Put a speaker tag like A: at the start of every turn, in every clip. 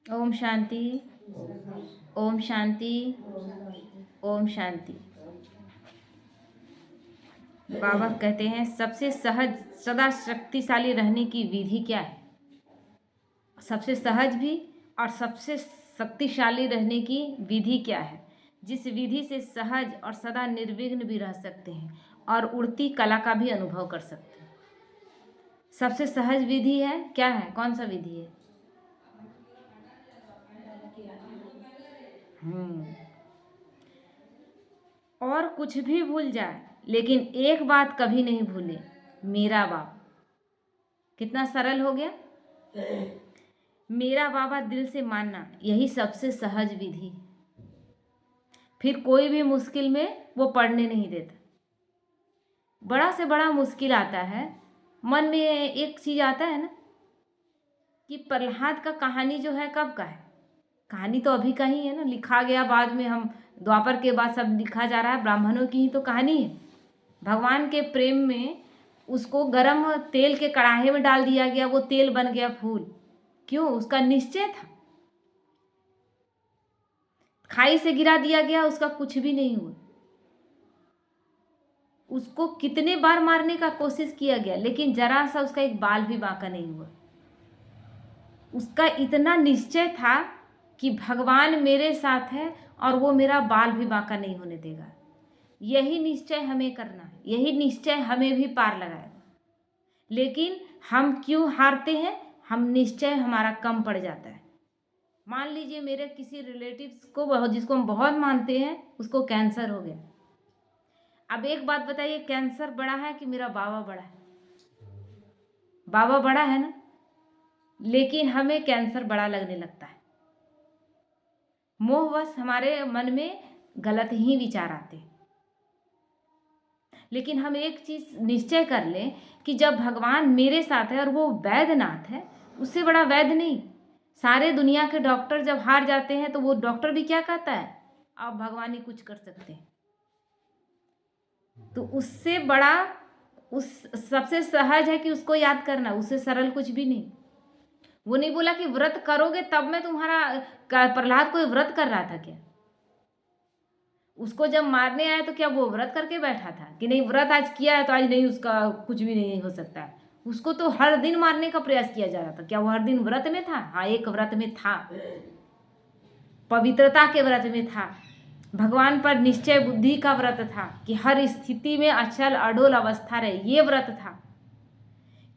A: ओम शांति। ओम शांति। ओम शांति। बाबा कहते हैं सबसे सहज सदा शक्तिशाली रहने की विधि क्या है। सबसे सहज भी और सबसे शक्तिशाली रहने की विधि क्या है, जिस विधि से सहज और सदा निर्विघ्न भी रह सकते हैं और उड़ती कला का भी अनुभव कर सकते हैं। सबसे सहज विधि है क्या है, कौन सा विधि है? और कुछ भी भूल जाए लेकिन एक बात कभी नहीं भूले, मेरा बाप। कितना सरल हो गया। मेरा बाबा दिल से मानना, यही सबसे सहज विधि। फिर कोई भी मुश्किल में वो पड़ने नहीं देता। बड़ा से बड़ा मुश्किल आता है, मन में एक चीज आता है ना कि प्रहलाद का कहानी जो है कब का है। कहानी तो अभी का ही है ना, लिखा गया बाद में, हम द्वापर के बाद सब लिखा जा रहा है, ब्राह्मणों की ही तो कहानी है। भगवान के प्रेम में उसको गरम तेल के कढ़ाई में डाल दिया गया, वो तेल बन गया फूल। क्यों? उसका निश्चय था। खाई से गिरा दिया गया, उसका कुछ भी नहीं हुआ। उसको कितने बार मारने का कोशिश किया गया लेकिन जरा सा उसका एक बाल भी बांका नहीं हुआ। उसका इतना निश्चय था कि भगवान मेरे साथ है और वो मेरा बाल भी बांका नहीं होने देगा। यही निश्चय हमें करना है, यही निश्चय हमें भी पार लगाएगा। लेकिन हम क्यों हारते हैं? हम निश्चय हमारा कम पड़ जाता है। मान लीजिए मेरे किसी रिलेटिव्स को, जिसको हम बहुत मानते हैं, उसको कैंसर हो गया। अब एक बात बताइए, कैंसर बड़ा है कि मेरा बाबा बड़ा है? बाबा बड़ा है ना, लेकिन हमें कैंसर बड़ा लगने लगता है। मोहवश हमारे मन में गलत ही विचार आते हैं। लेकिन हम एक चीज निश्चय कर लें कि जब भगवान मेरे साथ है और वो वैद्यनाथ है, उससे बड़ा वैद्य नहीं। सारे दुनिया के डॉक्टर जब हार जाते हैं तो वो डॉक्टर भी क्या कहता है, आप भगवान ही कुछ कर सकते हैं। तो उससे बड़ा, उस सबसे सहज है कि उसको याद करना, उससे सरल कुछ भी नहीं। वो नहीं बोला कि व्रत करोगे तब मैं तुम्हारा, प्रहलाद कोई व्रत कर रहा था क्या? उसको जब मारने आया तो क्या वो व्रत करके बैठा था कि नहीं व्रत आज किया है तो आज नहीं, उसका कुछ भी नहीं हो सकता है? उसको तो हर दिन मारने का प्रयास किया जा रहा था। क्या वो हर दिन व्रत में था? हाँ, एक व्रत में था, पवित्रता के व्रत में था, भगवान पर निश्चय बुद्धि का व्रत था कि हर स्थिति में अचल अडोल अवस्था रहे, ये व्रत था।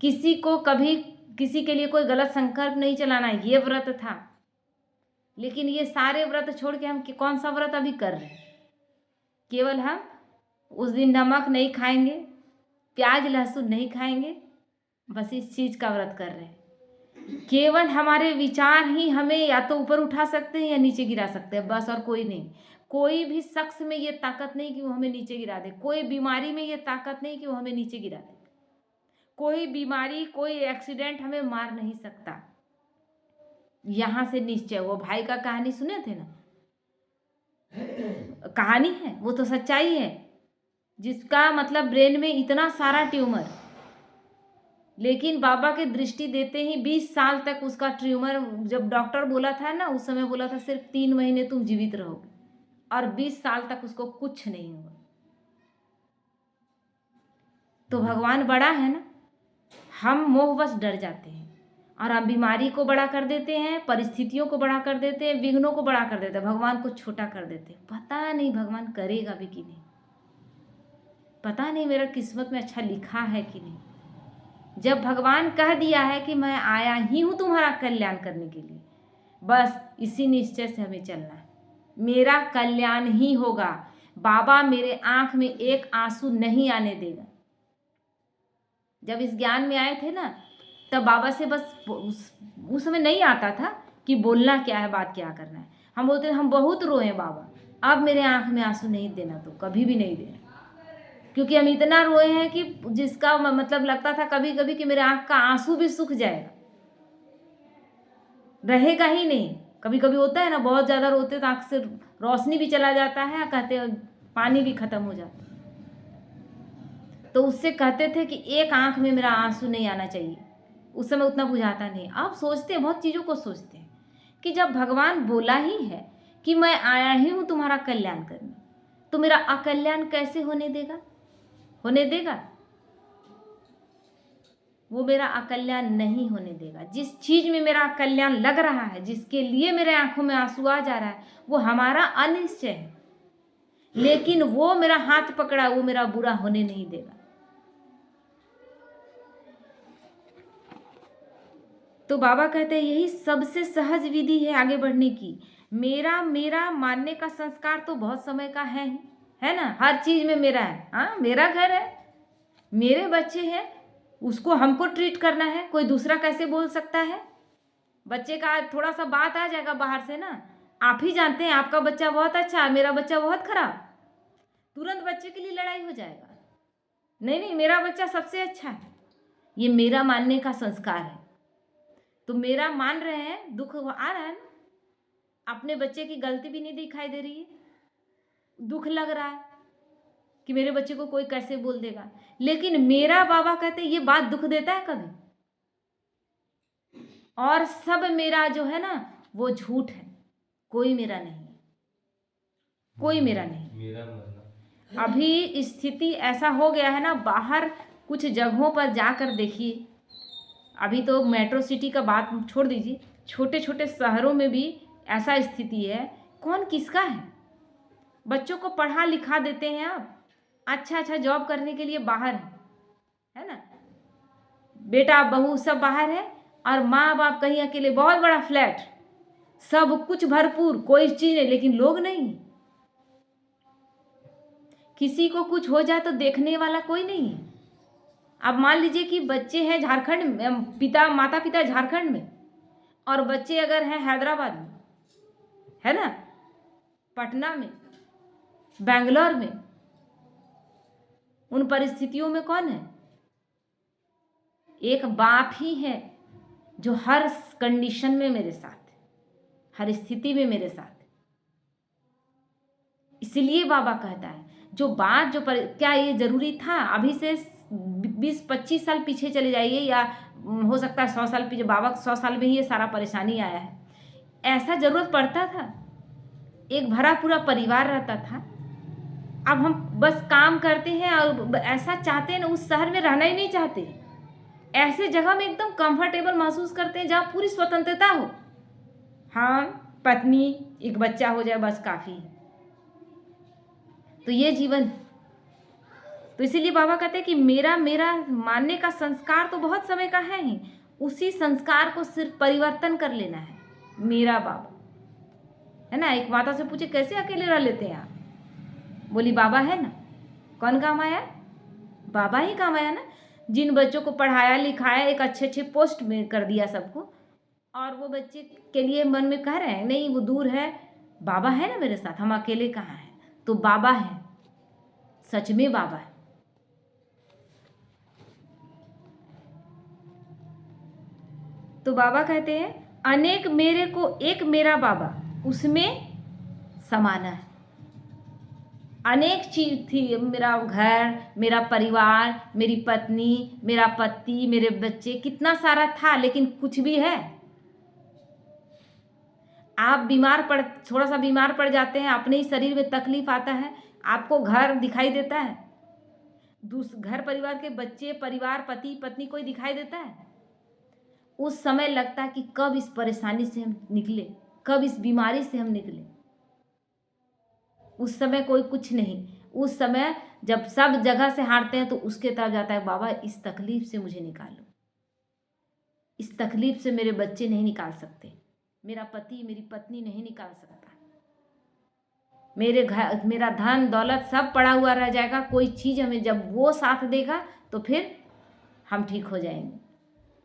A: किसी को कभी किसी के लिए कोई गलत संकल्प नहीं चलाना, ये व्रत था। लेकिन ये सारे व्रत छोड़ के हम कौन सा व्रत अभी कर रहे हैं? केवल हम उस दिन नमक नहीं खाएंगे, प्याज लहसुन नहीं खाएंगे, बस इस चीज का व्रत कर रहे हैं। केवल हमारे विचार ही हमें या तो ऊपर उठा सकते हैं या नीचे गिरा सकते हैं, बस, और कोई नहीं। कोई भी शख्स में ये ताकत नहीं कि वो हमें नीचे गिरा दे। कोई बीमारी में ये ताकत नहीं कि वो हमें नीचे गिरा दे। कोई बीमारी, कोई एक्सीडेंट हमें मार नहीं सकता। यहां से निश्चय। वो भाई का कहानी सुने थे ना, कहानी है, वो तो सच्चाई है, जिसका मतलब ब्रेन में इतना सारा ट्यूमर, लेकिन बाबा के दृष्टि देते ही 20 साल तक उसका ट्यूमर, जब डॉक्टर बोला था ना, उस समय बोला था सिर्फ 3 महीने तुम जीवित रहोगे, और 20 साल तक उसको कुछ नहीं हुआ। तो भगवान बड़ा है ना। हम मोहवश डर जाते हैं और हम बीमारी को बड़ा कर देते हैं, परिस्थितियों को बड़ा कर देते हैं, विघ्नों को बड़ा कर देते हैं, भगवान को छोटा कर देते हैं। पता नहीं भगवान करेगा भी कि नहीं, पता नहीं मेरा किस्मत में अच्छा लिखा है कि नहीं। जब भगवान कह दिया है कि मैं आया ही हूं तुम्हारा कल्याण करने के लिए, बस इसी निश्चय से हमें चलना है। मेरा कल्याण ही होगा। बाबा मेरे आंख में एक आंसू नहीं आने देगा। जब इस ज्ञान में आए थे ना, तब बाबा से बस उस समय नहीं आता था कि बोलना क्या है, बात क्या करना है। हम बोलते हम बहुत रोए बाबा, अब मेरे आंख में आंसू नहीं देना, तो कभी भी नहीं देना। क्योंकि हम इतना रोए हैं कि जिसका मतलब लगता था कभी कभी कि मेरे आंख का आंसू भी सूख जाएगा, रहेगा ही नहीं। कभी कभी होता है ना, बहुत ज़्यादा रोते तो आंख से रोशनी भी चला जाता है, कहते पानी भी खत्म हो जाता है। तो उससे कहते थे कि एक आंख में मेरा आंसू नहीं आना चाहिए। उस समय उतना बुझाता नहीं। अब सोचते हैं, बहुत चीज़ों को सोचते हैं कि जब भगवान बोला ही है कि मैं आया ही हूँ तुम्हारा कल्याण करने, तो मेरा अकल्याण कैसे होने देगा? होने देगा? वो मेरा अकल्याण नहीं होने देगा। जिस चीज़ में मेरा कल्याण लग रहा है, जिसके लिए मेरे आंखों में आंसू आ जा रहा है, वो हमारा अनिश्चय है, लेकिन वो मेरा हाथ पकड़ा, वो मेरा बुरा होने नहीं देगा। तो बाबा कहते हैं यही सबसे सहज विधि है आगे बढ़ने की। मेरा मेरा मानने का संस्कार तो बहुत समय का है ना। हर चीज में मेरा है। हाँ, मेरा घर है, मेरे बच्चे हैं, उसको हमको ट्रीट करना है। कोई दूसरा कैसे बोल सकता है? बच्चे का थोड़ा सा बात आ जाएगा बाहर से ना, आप ही जानते हैं आपका बच्चा बहुत अच्छा, मेरा बच्चा बहुत खराब, तुरंत बच्चे के लिए लड़ाई हो जाएगा। नहीं नहीं, मेरा बच्चा सबसे अच्छा है। ये मेरा मानने का संस्कार है। तो मेरा मान रहे हैं, दुख आ रहा है ना, अपने बच्चे की गलती भी नहीं दिखाई दे रही है, दुख लग रहा है कि मेरे बच्चे को कोई कैसे बोल देगा, लेकिन मेरा बाबा कहते ये बात दुख देता है कभी? और सब मेरा जो है ना वो झूठ है, कोई मेरा नहीं, कोई मेरा नहीं। अभी स्थिति ऐसा हो गया है ना, बाहर कुछ जगहों पर जाकर देखिए, अभी तो मेट्रो सिटी का बात छोड़ दीजिए, छोटे छोटे शहरों में भी ऐसा स्थिति है, कौन किसका है? बच्चों को पढ़ा लिखा देते हैं आप, अच्छा अच्छा जॉब करने के लिए बाहर है ना, बेटा बहू सब बाहर है, और माँ बाप कहीं अकेले, बहुत बड़ा फ्लैट, सब कुछ भरपूर, कोई चीज़ नहीं, लेकिन लोग नहीं। किसी को कुछ हो जाए तो देखने वाला कोई नहीं है। अब मान लीजिए कि बच्चे हैं झारखंड में, माता पिता झारखंड में, और बच्चे अगर हैं हैदराबाद में, है ना, पटना में, बेंगलोर में, उन परिस्थितियों में कौन है? एक बाप ही है जो हर कंडीशन में मेरे साथ है, हर स्थिति में मेरे साथ है। इसलिए बाबा कहता है जो बात क्या ये जरूरी था? अभी से 20-25 साल पीछे चले जाइए, या हो सकता है 100 साल पीछे, बाबा 100 साल में ही ये सारा परेशानी आया है। ऐसा जरूरत पड़ता था? एक भरा पूरा परिवार रहता था। अब हम बस काम करते हैं और ऐसा चाहते हैं ना, उस शहर में रहना ही नहीं चाहते, ऐसे जगह में एकदम कंफर्टेबल महसूस करते हैं जहाँ पूरी स्वतंत्रता हो। हाँ, पत्नी, एक बच्चा हो जाए बस काफ़ी है। तो ये जीवन, तो इसीलिए बाबा कहते हैं कि मेरा मेरा मानने का संस्कार तो बहुत समय का है ही, उसी संस्कार को सिर्फ परिवर्तन कर लेना है। मेरा बाबा है ना। एक माता से पूछे कैसे अकेले रह लेते हैं आप? बोली बाबा है ना। कौन काम आया? बाबा ही काम आया ना। जिन बच्चों को पढ़ाया लिखाया, एक अच्छे अच्छे पोस्ट में कर दिया सबको, और वो बच्चे के लिए मन में कह रहे हैं नहीं वो दूर है, बाबा है ना मेरे साथ, हम अकेले कहाँ हैं? तो बाबा है, सच में बाबा है। तो बाबा कहते हैं अनेक मेरे को एक मेरा बाबा, उसमें समाना है। अनेक चीज थी, मेरा घर, मेरा परिवार, मेरी पत्नी, मेरा पति, मेरे बच्चे, कितना सारा था, लेकिन कुछ भी है? आप थोड़ा सा बीमार पड़ जाते हैं, अपने ही शरीर में तकलीफ आता है, आपको घर दिखाई देता है? घर परिवार के बच्चे, परिवार, पति पत्नी, कोई दिखाई देता है? उस समय लगता है कि कब इस परेशानी से हम निकले, कब इस बीमारी से हम निकले। उस समय कोई कुछ नहीं। उस समय जब सब जगह से हारते हैं तो उसके तरफ जाता है बाबा इस तकलीफ से मुझे निकालो, इस तकलीफ से मेरे बच्चे नहीं निकाल सकते, मेरा पति मेरी पत्नी नहीं निकाल सकता, मेरे घर मेरा धन दौलत सब पड़ा हुआ रह जाएगा, कोई चीज़ हमें जब वो साथ देगा तो फिर हम ठीक हो जाएंगे।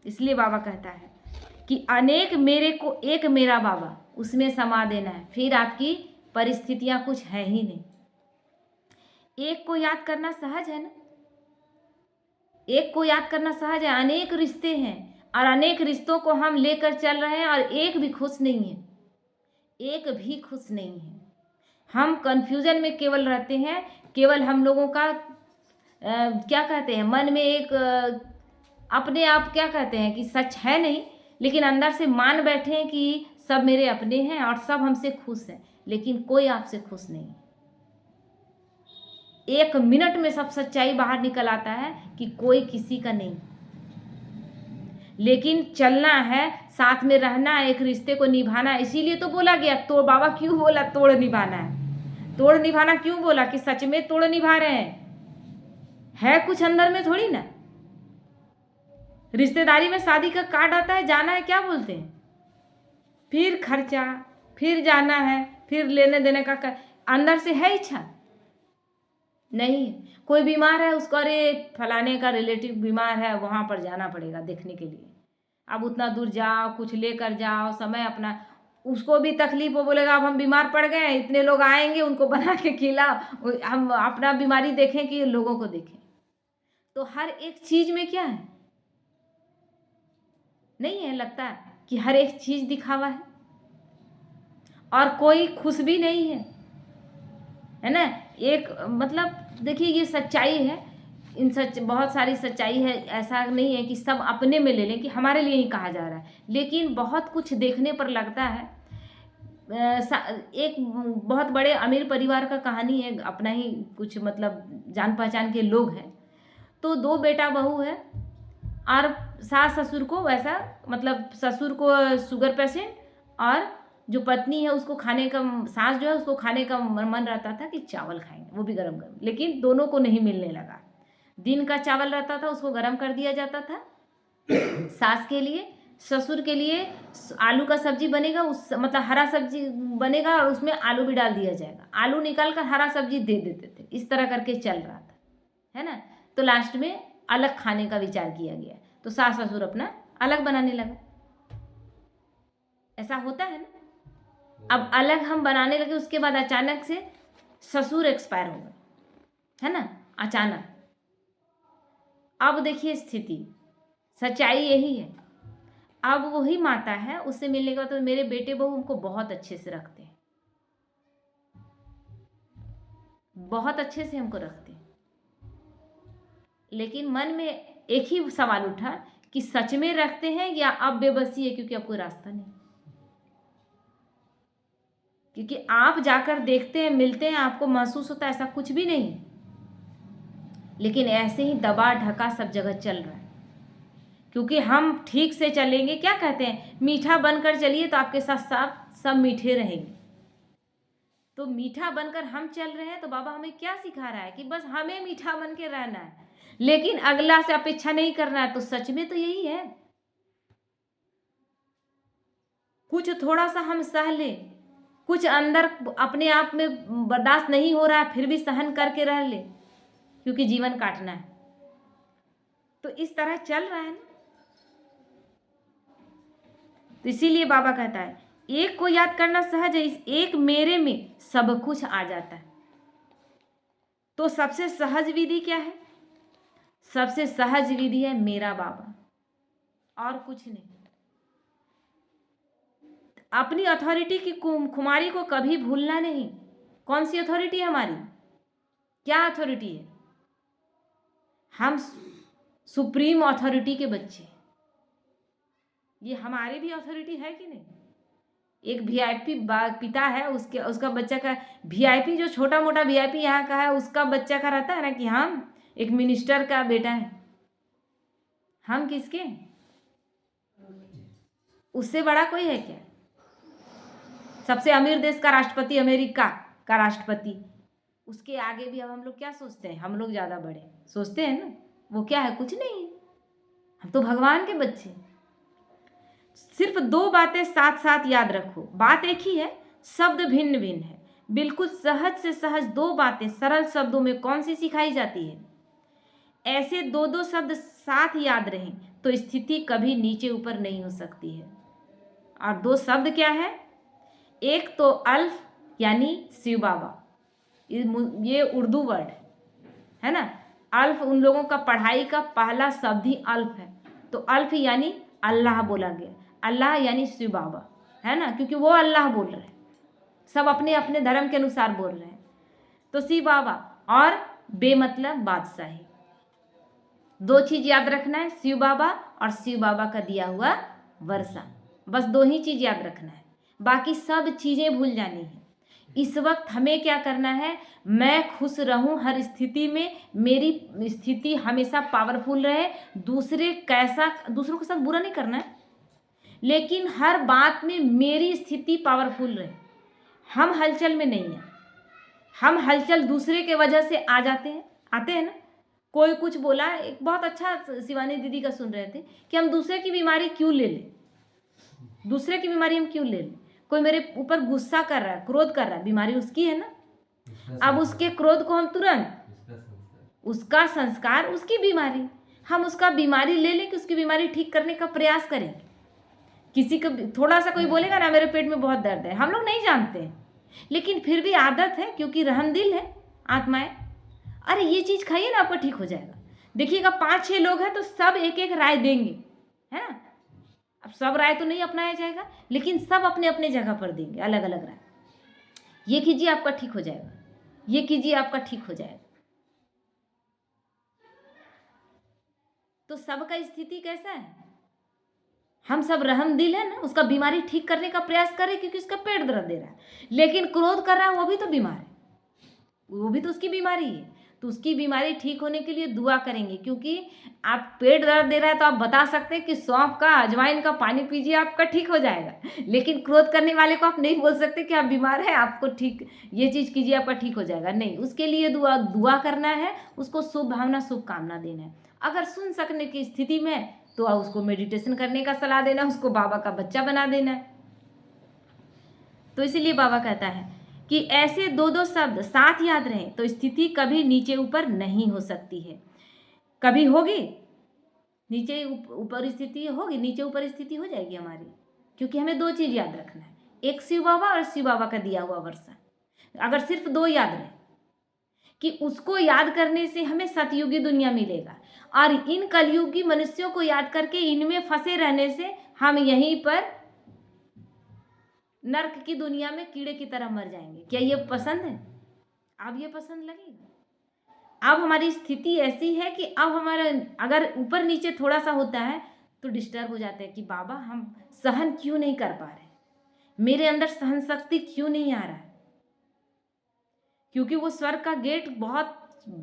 A: इसलिए बाबा कहता है कि अनेक मेरे को एक मेरा बाबा, उसमें समा देना है। फिर आपकी परिस्थितियां कुछ है ही नहीं। एक को याद करना सहज है ना, एक को याद करना सहज है। अनेक रिश्ते हैं और अनेक रिश्तों को हम लेकर चल रहे हैं और एक भी खुश नहीं है, एक भी खुश नहीं है। हम कंफ्यूजन में केवल रहते हैं। केवल हम लोगों का क्या कहते हैं, मन में एक अपने आप क्या कहते हैं कि सच है नहीं, लेकिन अंदर से मान बैठे हैं कि सब मेरे अपने हैं और सब हमसे खुश हैं, लेकिन कोई आपसे खुश नहीं। 1 मिनट में सब सच्चाई बाहर निकल आता है कि कोई किसी का नहीं। लेकिन चलना है, साथ में रहना है, एक रिश्ते को निभाना है। इसीलिए तो बोला गया, तो बाबा क्यों बोला तोड़ निभाना है? तोड़ निभाना क्यों बोला? कि सच में तोड़ निभा रहे हैं, है कुछ अंदर में थोड़ी ना। रिश्तेदारी में शादी का कार्ड आता है, जाना है, क्या बोलते हैं? फिर खर्चा, फिर जाना है, फिर लेने देने का अंदर से है इच्छा नहीं। कोई बीमार है, उसको अरे फलाने का रिलेटिव बीमार है, वहाँ पर जाना पड़ेगा देखने के लिए। अब उतना दूर जाओ, कुछ लेकर जाओ, समय अपना, उसको भी तकलीफ हो, बोलेगा अब हम बीमार पड़ गए, इतने लोग आएंगे, उनको बना के खिलाओ, हम अपना बीमारी देखें कि लोगों को देखें। तो हर एक चीज में क्या है, नहीं है, लगता है कि हर एक चीज दिखावा है और कोई खुश भी नहीं है ना। एक मतलब देखिए, ये सच्चाई है, बहुत सारी सच्चाई है। ऐसा नहीं है कि सब अपने में ले लें कि हमारे लिए ही कहा जा रहा है, लेकिन बहुत कुछ देखने पर लगता है। एक बहुत बड़े अमीर परिवार का कहानी है, अपना ही कुछ मतलब जान पहचान के लोग हैं। तो 2 बेटा बहू है और सास ससुर को वैसा, मतलब ससुर को शुगर पेशेंट और जो पत्नी है उसको खाने का, सास जो है उसको खाने का मन रहता था कि चावल खाएंगे, वो भी गरम गरम, लेकिन दोनों को नहीं मिलने लगा। दिन का चावल रहता था, उसको गरम कर दिया जाता था सास के लिए। ससुर के लिए आलू का सब्जी बनेगा, उस मतलब हरा सब्जी बनेगा और उसमें आलू भी डाल दिया जाएगा, आलू निकाल कर हरा सब्जी दे देते थे। इस तरह करके चल रहा था, है ना। तो लास्ट में अलग खाने का विचार किया गया, तो सास ससुर अपना अलग बनाने लगा। ऐसा होता है ना। अब अलग हम बनाने लगे, उसके बाद अचानक से ससुर एक्सपायर हो गए, है ना, अचानक। अब देखिए स्थिति, सच्चाई यही है। अब वही माता है, उससे मिलने के बाद तो मेरे बेटे बहू हमको बहुत अच्छे से रखते हैं, बहुत अच्छे से हमको रखते हैं। लेकिन मन में एक ही सवाल उठा कि सच में रखते हैं या अब बेबसी है क्योंकि अब कोई रास्ता नहीं। क्योंकि आप जाकर देखते हैं, मिलते हैं, आपको महसूस होता है ऐसा कुछ भी नहीं, लेकिन ऐसे ही दबा ढका सब जगह चल रहा है। क्योंकि हम ठीक से चलेंगे, क्या कहते हैं, मीठा बनकर चलिए तो आपके साथ साथ सब मीठे रहेंगे। तो मीठा बनकर हम चल रहे हैं, तो बाबा हमें क्या सिखा रहा है कि बस हमें मीठा बन के रहना है, लेकिन अगला से अपेक्षा नहीं करना है। तो सच में तो यही है, कुछ थोड़ा सा हम सह लें, कुछ अंदर अपने आप में बर्दाश्त नहीं हो रहा है, फिर भी सहन करके रह ले, क्योंकि जीवन काटना है। तो इस तरह चल रहा है ना। तो इसीलिए बाबा कहता है, एक को याद करना सहज है, इस एक मेरे में सब कुछ आ जाता है। तो सबसे सहज विधि क्या है? सबसे सहज विधि है मेरा बाबा, और कुछ नहीं। अपनी अथॉरिटी की खुमारी को कभी भूलना नहीं। कौन सी अथॉरिटी है हमारी? क्या अथॉरिटी है? हम सुप्रीम अथॉरिटी के बच्चे, ये हमारी भी अथॉरिटी है कि नहीं? एक वीआईपी पिता है, उसका बच्चा का वीआईपी, जो छोटा मोटा वीआईपी यहाँ का है, उसका बच्चा का रहता है ना कि हम एक मिनिस्टर का बेटा है। हम किसके? उससे बड़ा कोई है क्या? सबसे अमीर देश का राष्ट्रपति, अमेरिका का राष्ट्रपति, उसके आगे भी अब हम लोग क्या सोचते हैं? हम लोग ज़्यादा बड़े सोचते हैं ना। वो क्या है? कुछ नहीं है। हम तो भगवान के बच्चे। सिर्फ 2 बातें साथ साथ याद रखो। बात एक ही है, शब्द भिन्न भिन्न है। बिल्कुल सहज से सहज 2 बातें सरल शब्दों में कौन सी सिखाई जाती है? ऐसे 2-2 शब्द साथ याद रहें तो स्थिति कभी नीचे ऊपर नहीं हो सकती है। और 2 शब्द क्या है? एक तो अल्फ यानी शिव बाबा, ये उर्दू वर्ड है ना। अल्फ उन लोगों का पढ़ाई का पहला शब्द ही अल्फ है। तो अल्फ यानी अल्लाह बोला गया, अल्लाह यानी शिव बाबा, है ना, क्योंकि वो अल्लाह बोल रहे हैं, सब अपने अपने धर्म के अनुसार बोल रहे हैं। तो शिव बाबा और बेमतलब बादशाही, 2 चीज याद रखना है, शिव बाबा और शिव बाबा का दिया हुआ वर्षा, बस 2 ही चीज याद रखना है। बाकी सब चीज़ें भूल जानी है। इस वक्त हमें क्या करना है, मैं खुश रहूं हर स्थिति में, मेरी स्थिति हमेशा पावरफुल रहे, दूसरों के साथ बुरा नहीं करना है, लेकिन हर बात में मेरी स्थिति पावरफुल रहे। हम हलचल में नहीं हैं, हम हलचल दूसरे के वजह से आते हैं ना। कोई कुछ बोला, एक बहुत अच्छा शिवानी दीदी का सुन रहे थे कि हम दूसरे की बीमारी क्यों ले लें, दूसरे की बीमारी हम क्यों ले लें। कोई मेरे ऊपर गुस्सा कर रहा है, क्रोध कर रहा है, बीमारी उसकी है ना। अब उसके क्रोध को हम तुरंत, उसका संस्कार उसकी बीमारी, हम उसका बीमारी ले लें कि उसकी बीमारी ठीक करने का प्रयास करेंगे। किसी को थोड़ा सा कोई बोलेगा ना मेरे पेट में बहुत दर्द है, हम लोग नहीं जानते हैं, लेकिन फिर भी आदत है, क्योंकि रहम दिल है आत्माएं, अरे ये चीज़ खाइए ना आपका ठीक हो जाएगा। देखिएगा 5-6 लोग हैं तो सब एक एक राय देंगे, है ना। अब सब राय तो नहीं अपनाया जाएगा, लेकिन सब अपने अपने जगह पर देंगे अलग अलग राय। ये कीजिए आपका ठीक हो जाएगा, ये कीजिए आपका ठीक हो जाएगा। तो सबका स्थिति कैसा है, हम सब रहम दिल है ना, उसका बीमारी ठीक करने का प्रयास करें क्योंकि उसका पेट दर्द दे रहा है, लेकिन क्रोध कर रहा है वो भी तो बीमार है, वो भी तो उसकी बीमारी है। तो उसकी बीमारी ठीक होने के लिए दुआ करेंगे, क्योंकि आप पेट दर्द दे रहा है तो आप बता सकते हैं कि सौंफ का, अजवाइन का पानी पीजिए आपका ठीक हो जाएगा, लेकिन क्रोध करने वाले को आप नहीं बोल सकते कि आप बीमार हैं, आपको ठीक ये चीज़ कीजिए आपका ठीक हो जाएगा। नहीं, उसके लिए दुआ करना है, उसको शुभ भावना शुभकामना देना है। अगर सुन सकने की स्थिति में तो उसको मेडिटेशन करने का सलाह देना, उसको बाबा का बच्चा बना देना है। तो इसीलिए बाबा कहता है कि ऐसे 2-2 शब्द साथ याद रहें तो स्थिति कभी नीचे ऊपर नहीं हो सकती है। कभी होगी नीचे ऊपर स्थिति होगी, नीचे ऊपर स्थिति हो जाएगी हमारी, क्योंकि हमें 2 चीज़ याद रखना है, एक शिव बाबा और शिव बाबा का दिया हुआ वर्षा। अगर सिर्फ 2 याद रहे कि उसको याद करने से हमें सतयुगी दुनिया मिलेगा, और इन कलयुगी मनुष्यों को याद करके इनमें फंसे रहने से हम यहीं पर नर्क की दुनिया में कीड़े की तरह मर जाएंगे। क्या ये पसंद है? अब ये पसंद लगेगा? अब हमारी स्थिति ऐसी है कि अब हमारा अगर ऊपर नीचे थोड़ा सा होता है तो डिस्टर्ब हो जाते हैं कि बाबा हम सहन क्यों नहीं कर पा रहे, मेरे अंदर सहन शक्ति क्यों नहीं आ रहा है, क्योंकि वो स्वर्ग का गेट बहुत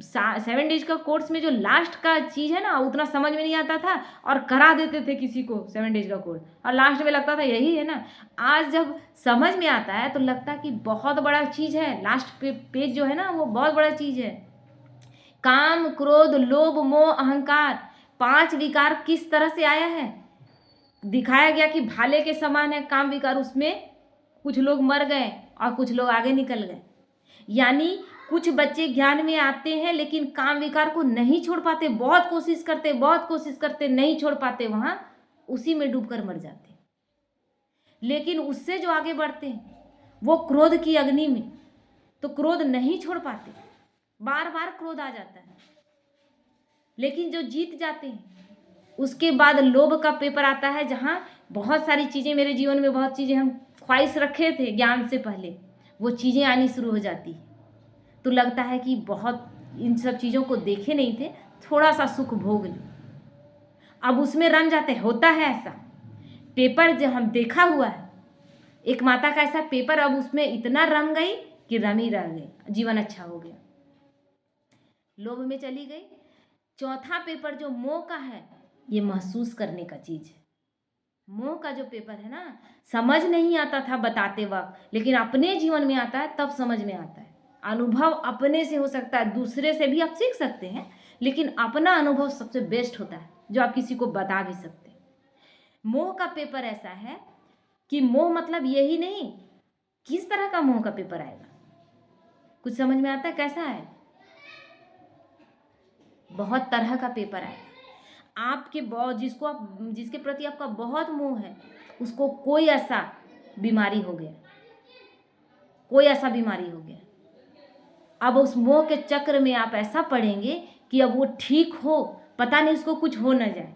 A: 7 डेज का कोर्स में जो लास्ट का चीज़ है ना, उतना समझ में नहीं आता था और करा देते थे किसी को 7 डेज का कोर्स, और लास्ट में लगता था यही है ना। आज जब समझ में आता है तो लगता है कि बहुत बड़ा चीज़ है, लास्ट पेज जो है ना वो बहुत बड़ा चीज़ है। काम, क्रोध, लोभ, मोह, अहंकार, 5 विकार किस तरह से आया है, दिखाया गया कि भाले के समान है काम विकार, उसमें कुछ लोग मर गए और कुछ लोग आगे निकल गए। यानी कुछ बच्चे ज्ञान में आते हैं लेकिन काम विकार को नहीं छोड़ पाते, बहुत कोशिश करते नहीं छोड़ पाते, वहां उसी में डूबकर मर जाते। लेकिन उससे जो आगे बढ़ते हैं वो क्रोध की अग्नि में, तो क्रोध नहीं छोड़ पाते, बार बार क्रोध आ जाता है, लेकिन जो जीत जाते हैं उसके बाद लोभ का पेपर आता है, जहां बहुत सारी चीजें, मेरे जीवन में बहुत चीजें हम ख्वाहिश रखे थे ज्ञान से पहले, वो चीजें आनी शुरू हो जाती है, तो लगता है कि बहुत इन सब चीज़ों को देखे नहीं थे, थोड़ा सा सुख भोग ले, अब उसमें रम जाते हैं। होता है ऐसा, पेपर जो हम देखा हुआ है, एक माता का ऐसा पेपर, अब उसमें इतना रम गई कि रम ही रह गई, जीवन अच्छा हो गया, लोभ में चली गई। चौथा पेपर जो मोह का है, ये महसूस करने का चीज़ है। मोह का जो पेपर है ना, समझ नहीं आता था बताते वक्त, लेकिन अपने जीवन में आता है तब समझ में आता है। अनुभव अपने से हो सकता है, दूसरे से भी आप सीख सकते हैं, लेकिन अपना अनुभव सबसे बेस्ट होता है जो आप किसी को बता भी सकते हैं। मोह का पेपर ऐसा है कि मोह मतलब यही नहीं, किस तरह का मोह का पेपर आएगा, कुछ समझ में आता है कैसा है? बहुत तरह का पेपर आएगा। आपके जिसके प्रति आपका बहुत मोह है, उसको कोई ऐसा बीमारी हो गया, अब उस मोह के चक्र में आप ऐसा पड़ेंगे कि अब वो ठीक हो, पता नहीं उसको कुछ हो न जाए,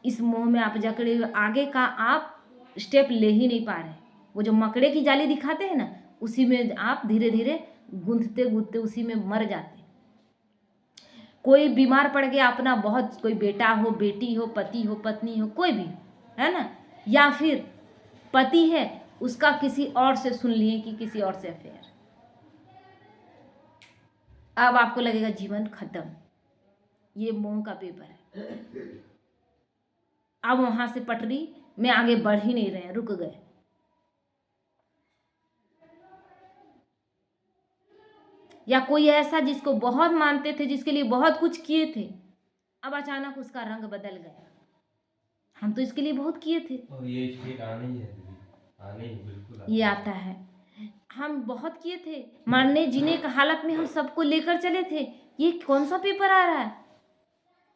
A: इस मोह में आप जकड़े आगे का आप स्टेप ले ही नहीं पा रहे। वो जो मकड़े की जाली दिखाते हैं ना, उसी में आप धीरे धीरे गूंथते उसी में मर जाते। कोई बीमार पड़ गया अपना, बहुत, कोई बेटा हो, बेटी हो, पति हो, पत्नी हो, कोई भी है ना, या फिर पति है उसका किसी और से सुन लिए कि किसी और से अफेयर। अब आपको लगेगा जीवन खत्म, ये मोह का पेपर है। अब वहां से पटरी में आगे बढ़ ही नहीं रहे हैं, रुक गए। या कोई ऐसा जिसको बहुत मानते थे, जिसके लिए बहुत कुछ किए थे, अब अचानक उसका रंग बदल गया। हम तो इसके लिए बहुत किए थे।
B: और ये स्टेट आने ही है दीदी, आने ही बिल्कुल
A: ये आता है। हम बहुत किए थे, मरने जीने का हालत में हम सबको लेकर चले थे। ये कौन सा पेपर आ रहा है?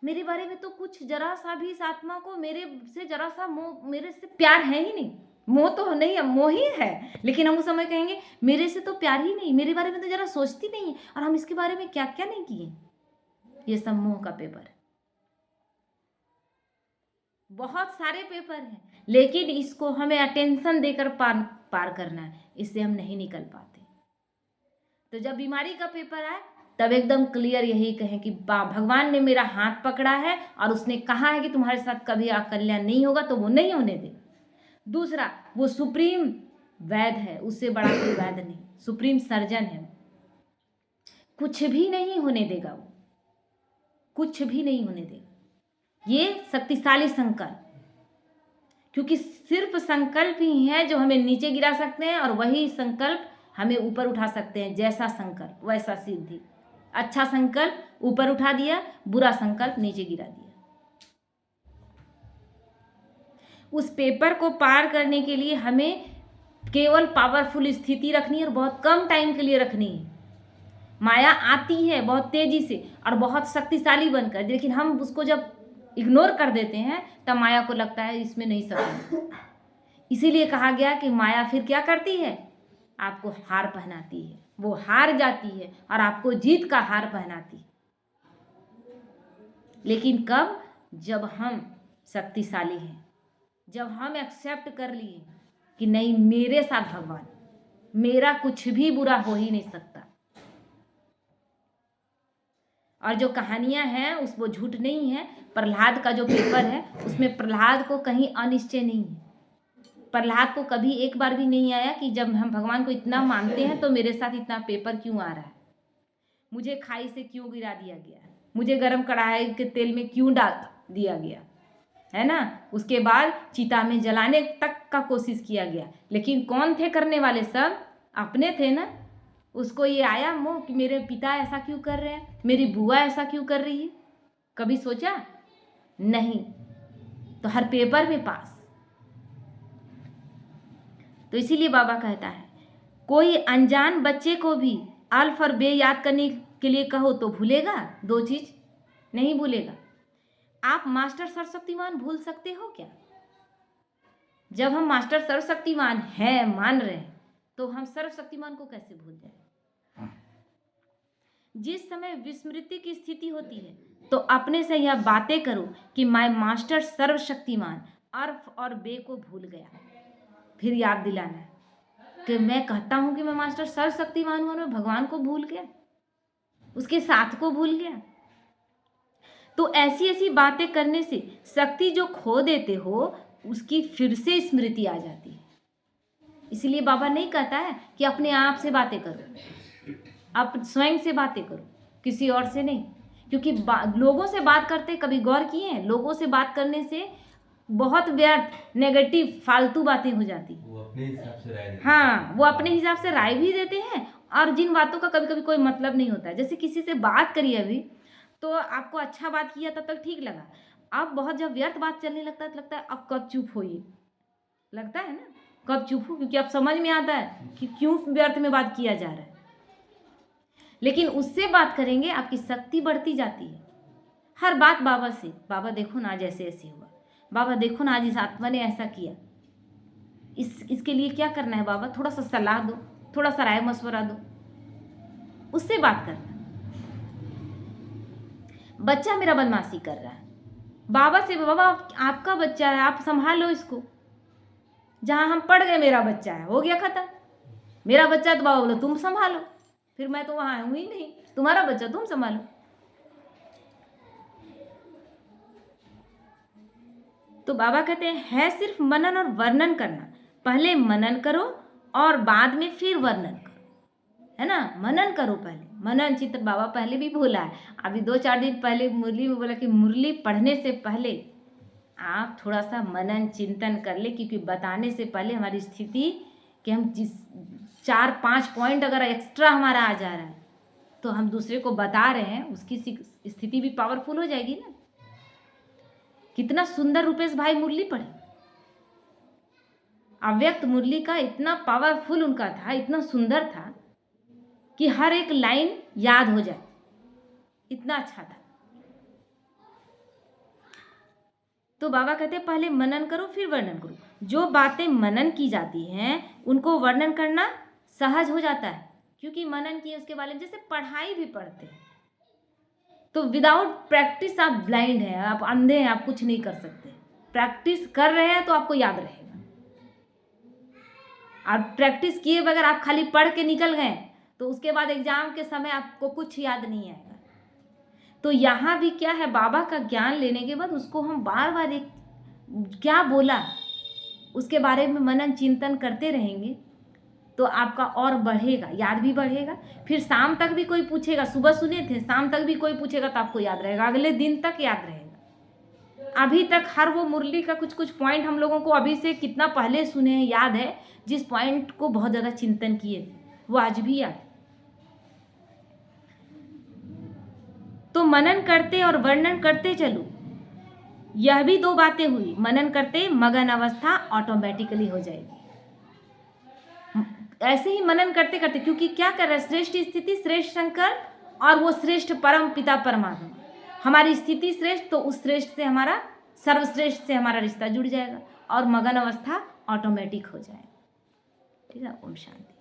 A: मेरे बारे में तो कुछ जरा सा भी इस आत्मा को मेरे से जरा सा मोह, मेरे से प्यार है ही नहीं। मोह तो नहीं है, मोह ही है, लेकिन हम उस समय कहेंगे मेरे से तो प्यार ही नहीं, मेरे बारे में तो जरा सोचती नहीं है, और हम इसके बारे में क्या क्या नहीं किए। ये सब मोह का पेपर है। बहुत सारे पेपर हैं, लेकिन इसको हमें अटेंशन देकर पार करना है, इससे हम नहीं निकल पाते। तो जब बीमारी का पेपर आए तब एकदम क्लियर यही कहें कि भगवान ने मेरा हाथ पकड़ा है और उसने कहा है कि तुम्हारे साथ कभी अकल्याण नहीं होगा, तो वो नहीं होने दे। दूसरा, वो सुप्रीम वैद्य है, उससे बड़ा कोई वैद्य नहीं, सुप्रीम सर्जन है, कुछ भी नहीं होने देगा, वो कुछ भी नहीं होने देगा। ये शक्तिशाली संकल्प, क्योंकि सिर्फ संकल्प ही है जो हमें नीचे गिरा सकते हैं, और वही संकल्प हमें ऊपर उठा सकते हैं। जैसा संकल्प वैसा सिद्धि। अच्छा संकल्प ऊपर उठा दिया, बुरा संकल्प नीचे गिरा दिया। उस पेपर को पार करने के लिए हमें केवल पावरफुल स्थिति रखनी है और बहुत कम टाइम के लिए रखनी है। माया आती है बहुत तेजी से और बहुत शक्तिशाली बनकर, लेकिन हम उसको जब इग्नोर कर देते हैं तब माया को लगता है इसमें नहीं सकते। इसीलिए कहा गया कि माया फिर क्या करती है? आपको हार पहनाती है। वो हार जाती है और आपको जीत का हार पहनाती है। लेकिन कब? जब हम शक्तिशाली हैं, जब हम एक्सेप्ट कर लिए कि नहीं, मेरे साथ भगवान, मेरा कुछ भी बुरा हो ही नहीं सकता। और जो कहानियां हैं उस वो झूठ नहीं है। प्रहलाद का जो पेपर है उसमें प्रहलाद को कहीं अनिश्चय नहीं है। प्रहलाद को कभी एक बार भी नहीं आया कि जब हम भगवान को इतना मानते हैं तो मेरे साथ इतना पेपर क्यों आ रहा है, मुझे खाई से क्यों गिरा दिया गया, मुझे गर्म कढ़ाई के तेल में क्यों डाल दिया गया, है ना। उसके बाद चिता में जलाने तक का कोशिश किया गया, लेकिन कौन थे करने वाले? सब अपने थे ना। उसको ये आया मोह कि मेरे पिता ऐसा क्यों कर रहे हैं, मेरी बुआ ऐसा क्यों कर रही है? कभी सोचा नहीं। तो हर पेपर में पास। तो इसीलिए बाबा कहता है, कोई अनजान बच्चे को भी अल्फ और बे याद करने के लिए कहो तो भूलेगा? दो चीज नहीं भूलेगा। आप मास्टर सर्वशक्तिमान भूल सकते हो क्या? जब हम मास्टर सर्वशक्तिमान हैं, मान रहे हैं, तो हम सर्वशक्तिमान को कैसे भूल जाए? जिस समय विस्मृति की स्थिति होती है तो अपने से यह बातें करो कि मैं मास्टर सर्वशक्तिमान अर्फ और बे को भूल गया। फिर याद दिलाना है कि मैं कहता हूं कि मैं मास्टर सर्वशक्तिमान हूं और मैं भगवान को भूल गया, उसके साथ को भूल गया। तो ऐसी ऐसी बातें करने से शक्ति जो खो देते हो उसकी फिर से स्मृति आ जाती है। इसलिए बाबा नहीं कहता है कि अपने आप से बातें करो, आप स्वयं से बातें करो, किसी और से नहीं। क्योंकि लोगों से बात करते कभी गौर किए हैं? लोगों से बात करने से बहुत व्यर्थ नेगेटिव फालतू बातें हो जाती हैं।
B: वो अपने हिसाब से राय देते हैं।
A: हाँ, वो अपने हिसाब से राय भी देते हैं और जिन बातों का कभी कभी कोई मतलब नहीं होता है। जैसे किसी से बात करिए अभी, तो आपको अच्छा बात किया तब तक ठीक लगा, अब बहुत जब व्यर्थ बात चलने लगता है तो लगता है अब कब चुप हो, ये लगता है ना, कब चुप हो, क्योंकि अब समझ में आता है कि क्यों व्यर्थ में बात किया जा रहा है। लेकिन उससे बात करेंगे आपकी शक्ति बढ़ती जाती है। हर बात बाबा से, बाबा देखो ना आज ऐसे ऐसे हुआ, बाबा देखो ना आज इस आत्मा ने ऐसा किया, इसके लिए क्या करना है बाबा, थोड़ा सा सलाह दो, थोड़ा सा राय मशवरा दो, उससे बात करना। बच्चा मेरा बदमाशी कर रहा है, बाबा से, बाबा आपका बच्चा है, आप संभालो इसको। जहां हम पढ़ गए मेरा बच्चा है, हो गया खत्म। मेरा बच्चा है तो बाबा बोलो तुम संभालो, फिर मैं तो वहां हूं ही नहीं, तुम्हारा बच्चा तुम संभालो। तो बाबा कहते हैं, है सिर्फ मनन और वर्णन करना, पहले मनन करो और बाद में फिर वर्णन करो, है ना। मनन करो पहले, मनन चिंतन बाबा पहले भी बोला है। अभी 2-4 दिन पहले मुरली में बोला कि मुरली पढ़ने से पहले आप थोड़ा सा मनन चिंतन कर ले, क्योंकि बताने से पहले हमारी स्थिति कि हम जिस 4-5 पॉइंट अगर एक्स्ट्रा हमारा आ जा रहा है तो हम दूसरे को बता रहे हैं, उसकी स्थिति भी पावरफुल हो जाएगी ना। कितना सुंदर रुपेश भाई मुरली पढ़े, अव्यक्त मुरली का इतना पावरफुल उनका था, इतना सुंदर था कि हर एक लाइन याद हो जाए, इतना अच्छा था। तो बाबा कहते हैं पहले मनन करो फिर वर्णन करो। जो बातें मनन की जाती हैं उनको वर्णन करना सहज हो जाता है, क्योंकि मनन किए उसके बारे में। जैसे पढ़ाई भी पढ़ते हैं तो विदाउट प्रैक्टिस आप ब्लाइंड हैं, आप अंधे हैं, आप कुछ नहीं कर सकते। प्रैक्टिस कर रहे हैं तो आपको याद रहेगा, और प्रैक्टिस किए बगैर आप खाली पढ़ के निकल गए तो उसके बाद एग्जाम के समय आपको कुछ याद नहीं आएगा। तो यहाँ भी क्या है, बाबा का ज्ञान लेने के बाद उसको हम बार बार एक क्या बोला उसके बारे में मनन चिंतन करते रहेंगे तो आपका और बढ़ेगा, याद भी बढ़ेगा। फिर शाम तक भी कोई पूछेगा, सुबह सुने थे, शाम तक भी कोई पूछेगा तो आपको याद रहेगा, अगले दिन तक याद रहेगा। अभी तक हर वो मुरली का कुछ कुछ पॉइंट हम लोगों को अभी से कितना पहले सुने हैं याद है, जिस पॉइंट को बहुत ज़्यादा चिंतन किए थे वो आज भी याद। तो मनन करते और वर्णन करते चलो, यह भी 2 बातें हुई। मनन करते मगन अवस्था ऑटोमेटिकली हो जाएगी। ऐसे ही मनन करते करते, क्योंकि क्या कर रहा है, श्रेष्ठ स्थिति श्रेष्ठ शंकर और वो श्रेष्ठ परम पिता परमात्मा, हमारी स्थिति श्रेष्ठ, तो उस श्रेष्ठ से हमारा सर्वश्रेष्ठ से हमारा रिश्ता जुड़ जाएगा और मगन अवस्था ऑटोमेटिक हो जाएगा। ठीक है, ओम शांति।